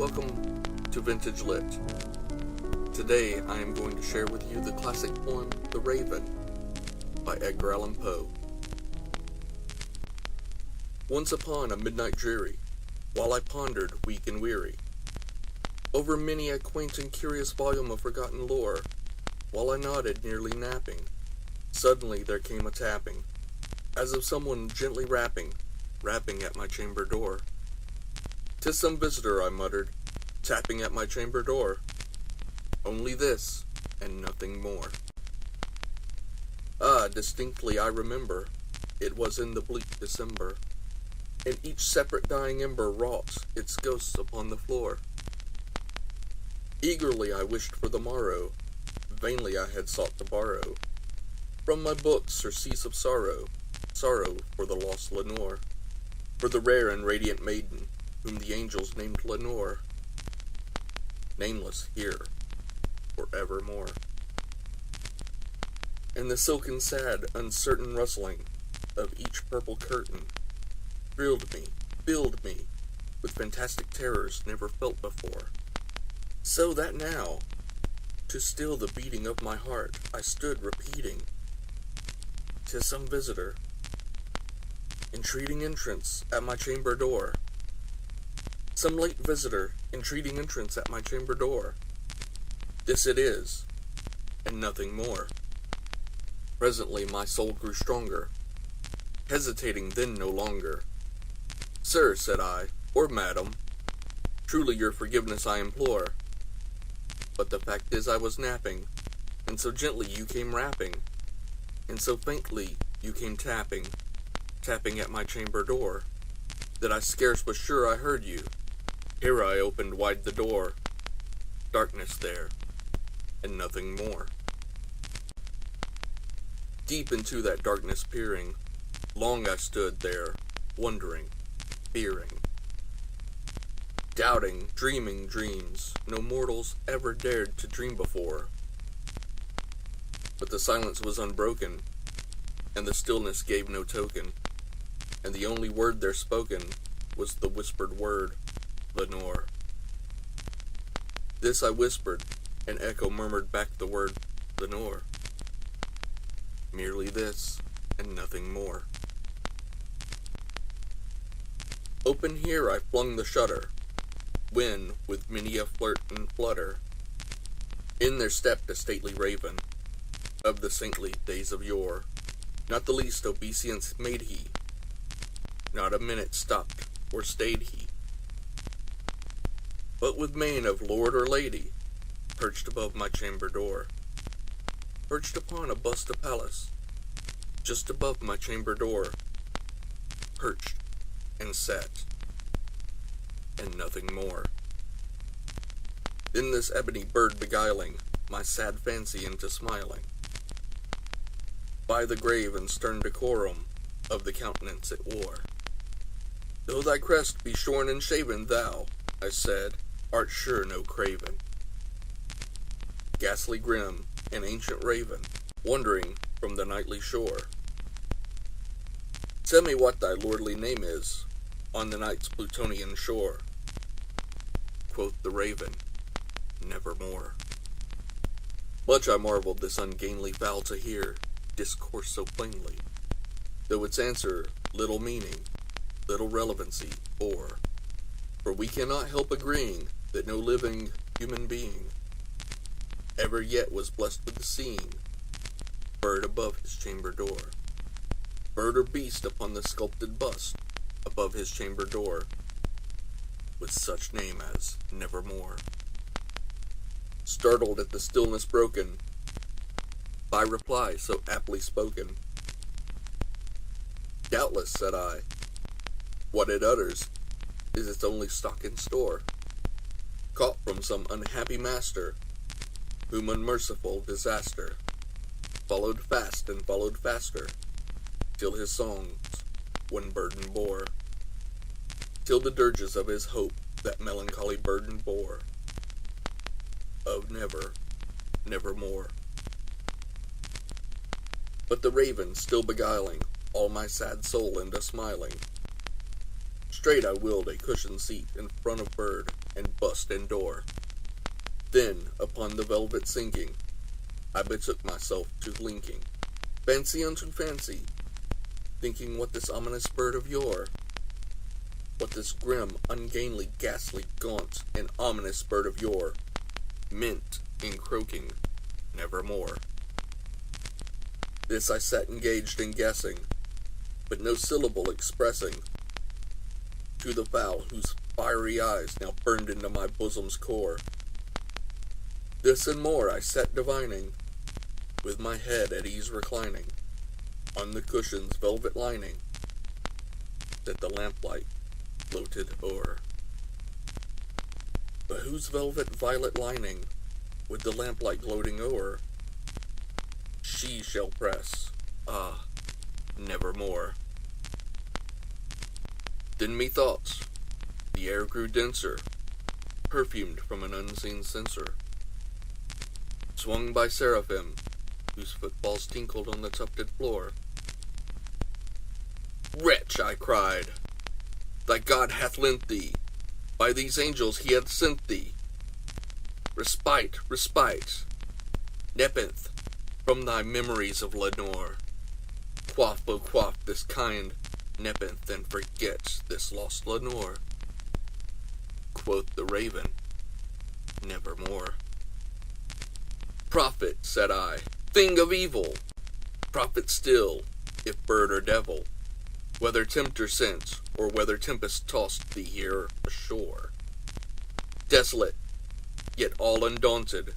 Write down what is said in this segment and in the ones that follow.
Welcome to Vintage Lit. Today I am going to share with you the classic poem The Raven by Edgar Allan Poe. Once upon a midnight dreary, while I pondered weak and weary over many a quaint and curious volume of forgotten lore, while I nodded nearly napping, suddenly there came a tapping, as of someone gently rapping at my chamber door. "'Tis some visitor," I muttered, tapping at my chamber door. Only this, and nothing more. Ah, distinctly I remember, it was in the bleak December, and each separate dying ember wrought its ghosts upon the floor. Eagerly I wished for the morrow, vainly I had sought to borrow from my books surcease of sorrow for the lost Lenore, for the rare and radiant maiden, whom the angels named Lenore, nameless here forevermore. And the silken sad, uncertain rustling of each purple curtain thrilled me, filled me with fantastic terrors never felt before, so that now, to still the beating of my heart, I stood repeating, "'Tis some visitor, entreating entrance at my chamber door. Some late visitor, entreating entrance at my chamber door. This it is, and nothing more." Presently my soul grew stronger, hesitating then no longer. "Sir," said I, "or madam, truly your forgiveness I implore. But the fact is I was napping, and so gently you came rapping, and so faintly you came tapping at my chamber door, that I scarce was sure I heard you. Here I opened wide the door. Darkness there, and nothing more." Deep into that darkness peering, long I stood there, wondering, fearing, doubting, dreaming dreams no mortals ever dared to dream before. But the silence was unbroken, and the stillness gave no token, and the only word there spoken was the whispered word, "Lenore." This I whispered, and echo murmured back the word, "Lenore." Merely this, and nothing more. Open here I flung the shutter, when, with many a flirt and flutter, in there stepped a stately raven, of the saintly days of yore. Not the least obeisance made he, not a minute stopped or stayed he, but with mien of lord or lady, perched above my chamber door, perched upon a bust of Pallas, just above my chamber door, perched and sat, and nothing more. Then this ebony bird beguiling my sad fancy into smiling, by the grave and stern decorum of the countenance it wore. "Though thy crest be shorn and shaven, thou," I said, "art sure no craven, ghastly grim, an ancient raven, wandering from the nightly shore. Tell me what thy lordly name is, on the night's Plutonian shore." Quoth the raven, "Nevermore." Much I marveled this ungainly fowl to hear discourse so plainly, though its answer little meaning, little relevancy bore, for we cannot help agreeing that no living human being ever yet was blessed with the seeing bird above his chamber door, bird or beast upon the sculpted bust above his chamber door, with such name as Nevermore. Startled at the stillness broken by reply so aptly spoken, "Doubtless," said I, "what it utters is its only stock in store, caught from some unhappy master, whom unmerciful disaster followed fast and followed faster, till his songs one burden bore, till the dirges of his hope that melancholy burden bore, of never, nevermore." But the raven, still beguiling all my sad soul into smiling, straight I willed a cushioned seat in front of bird and bust and door. Then, upon the velvet sinking, I betook myself to linking, fancy unto fancy, thinking what this ominous bird of yore, what this grim, ungainly, ghastly, gaunt, and ominous bird of yore meant in croaking nevermore. This I sat engaged in guessing, but no syllable expressing, to the fowl whose fiery eyes now burned into my bosom's core. This and more I sat divining, with my head at ease reclining, on the cushion's velvet lining, that the lamplight floated o'er. But whose velvet violet lining, with the lamplight gloating o'er, she shall press, nevermore. Then methought the air grew denser, perfumed from an unseen censer, swung by seraphim, whose footfalls tinkled on the tufted floor. Wretch, I cried, thy God hath lent thee, by these angels he hath sent thee, respite, respite, nepenthe, from thy memories of Lenore. Quaff, oh quaff this kind nepenthe, and forget this lost Lenore. Quoth the raven, nevermore. Prophet, said I, thing of evil, prophet still, if bird or devil, whether tempter sent, or whether tempest tossed thee here ashore. Desolate, yet all undaunted,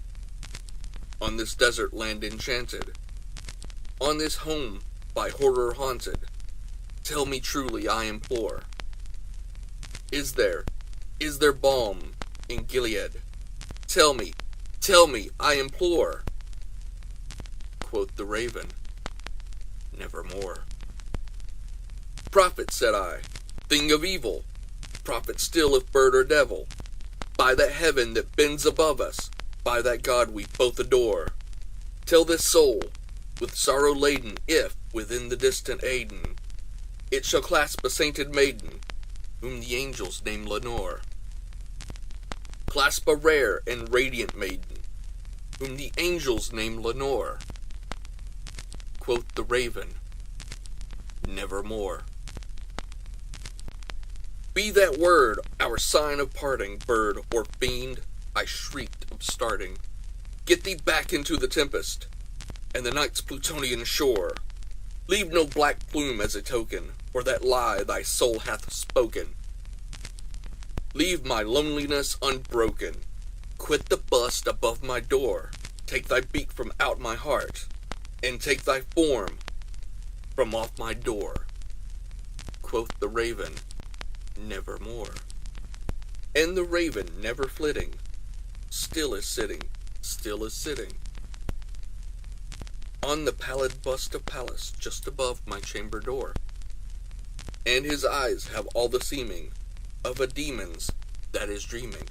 on this desert land enchanted, on this home by horror haunted, tell me truly, I implore, is there balm in Gilead? Tell me, I implore. Quoth the raven, nevermore. Prophet, said I, thing of evil, prophet still if bird or devil, by that heaven that bends above us, by that God we both adore, tell this soul, with sorrow laden, if, within the distant Aidenn, it shall clasp a sainted maiden, whom the angels name Lenore. Clasp a rare and radiant maiden, whom the angels name Lenore. Quoth the raven, nevermore. Be that word our sign of parting, bird or fiend, I shrieked, upstarting. Get thee back into the tempest, and the night's Plutonian shore. Leave no black plume as a token, for that lie thy soul hath spoken. Leave my loneliness unbroken. Quit the bust above my door. Take thy beak from out my heart, and take thy form from off my door. Quoth the raven, nevermore. And the raven, never flitting, still is sitting, on the pallid bust of Pallas just above my chamber door. And his eyes have all the seeming of a demon's that is dreaming,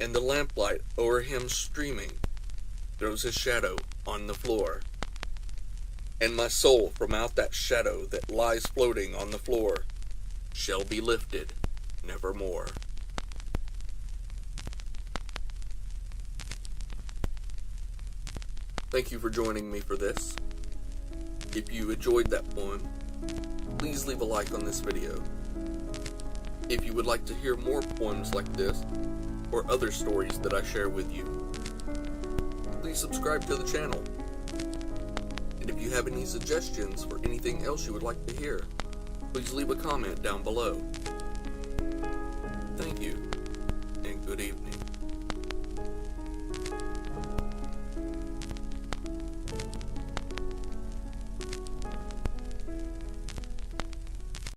and the lamplight o'er him streaming throws his shadow on the floor, and my soul from out that shadow that lies floating on the floor shall be lifted nevermore. Thank you for joining me for this. If you enjoyed that poem, please leave a like on this video. If you would like to hear more poems like this, or other stories that I share with you, please subscribe to the channel. And if you have any suggestions for anything else you would like to hear, please leave a comment down below. Thank you, and good evening.